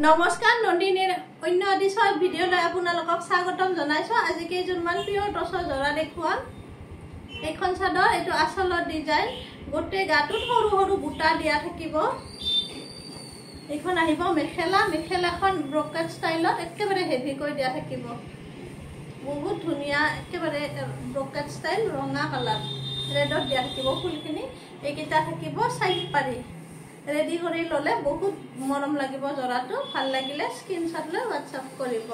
নমস্কাৰ নন্দিনীৰ অন্য আদিছৰ ভিডিঅ'লৈ আপোনালোকক স্বাগতম জনাইছো। আজি কেইজনমান পিয়ৰ টছৰ জৰা দেখুৱাম। এইখন চাদৰ এইটো আচলৰ ডিজাইন, গোটেই গাটোত সৰু সৰু বুটা দিয়া থাকিব। এইখন আহিব মেখেলা, মেখেলাখন ব্ৰকেট ষ্টাইলত একেবাৰে হেভি কৰি দিয়া থাকিব। বহুত ধুনীয়া একেবাৰে ব্ৰকেট ষ্টাইল, ৰঙা কালাৰ ৰেডত দিয়া থাকিব ফুলখিনি। এইকেইটা থাকিব সাইড পাৰি। ৰেডি কৰি ললে বহুত মৰম লাগিব জৰাটো। ভাল লাগিলে স্ক্ৰিনশ্বট লৈ হোৱাটছআপ কৰিব।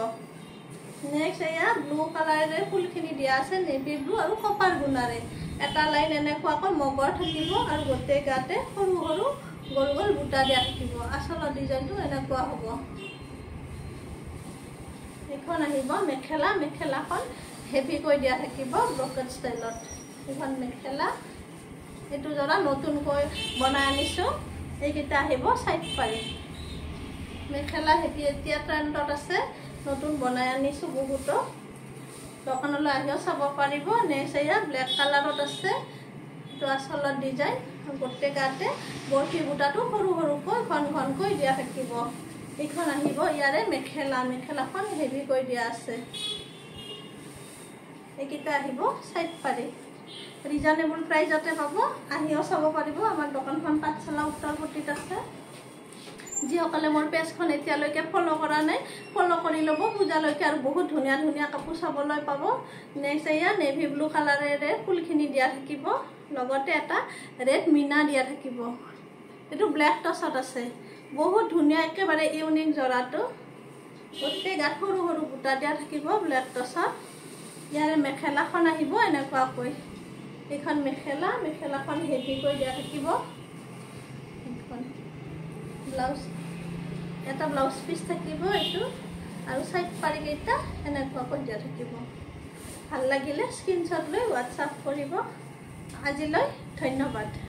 নেক্সট এয়া ব্লু কালাৰেৰে ফুলখিনি দিয়া আছে, নেভি ব্লু আৰু কপাৰ গুণাৰে। এটা লাইন এনেকুৱাকৈ মগৰ থাকিব আৰু গোটেই গাতে সৰু সৰু গোল গোল বুটা দিয়া থাকিব। আচলৰ ডিজাইনটো এনেকুৱা হ'ব। এইখন আহিব মেখেলা, মেখেলাখন হেভি কৰি দিয়া থাকিব ব্ৰকেট ষ্টাইলত। এইখন মেখেলা, এইটো জৰা নতুনকৈ বনাই আনিছো। এইকেইটা আহিব সাইড পাৰি। মেখেলা হেভি এতিয়া ট্ৰেণ্ডত আছে, নতুন বনাই আনিছো বহুতো। দোকানলৈ আহিও চাব পাৰিব। নেক্সট এয়া ব্লেক কালাৰত আছে, এইটো আচলৰ ডিজাইন। গোটেই গাতে বৰফি বুটাটো সৰু সৰুকৈ ঘন ঘনকৈ দিয়া থাকিব। এইখন আহিব ইয়াৰে মেখেলা, মেখেলাখন হেভি কৰি দিয়া আছে। এইকেইটা আহিব সাইড পাৰি। ৰিজনেবল প্ৰাইজতে পাব, আহিও চাব পাৰিব। আমাৰ দোকানখন পাঠশালা উত্তৰপট্টিত আছে। যিসকলে মোৰ পেজখন এতিয়ালৈকে ফ'ল' কৰা নাই, ফ'ল' কৰি ল'ব। পূজালৈকে আৰু বহুত ধুনীয়া ধুনীয়া কাপোৰ চাবলৈ পাব। নেক্সট এয়া নেভি ব্লু কালাৰেৰে ফুলখিনি দিয়া থাকিব, লগতে এটা ৰেড মিনা দিয়া থাকিব। এইটো ব্লেক টছত আছে, বহুত ধুনীয়া একেবাৰে ইউনিক জৰাটো। গোটেই গাত সৰু সৰু বুটা দিয়া থাকিব ব্লেক টছত। ইয়াৰে মেখেলাখন আহিব এনেকুৱাকৈ। এইখন মেখেলা, মেখেলাখন হেভি কৰি দিয়া থাকিব। ব্লাউজ, এটা ব্লাউজ পিচ থাকিব এইটো, আৰু সাইড পাৰি কেইটা এনেকুৱাকৈ দিয়া থাকিব। ভাল লাগিলে স্ক্ৰিনশ্বট লৈ হোৱাটছআপ কৰিব। আজিলৈ ধন্যবাদ।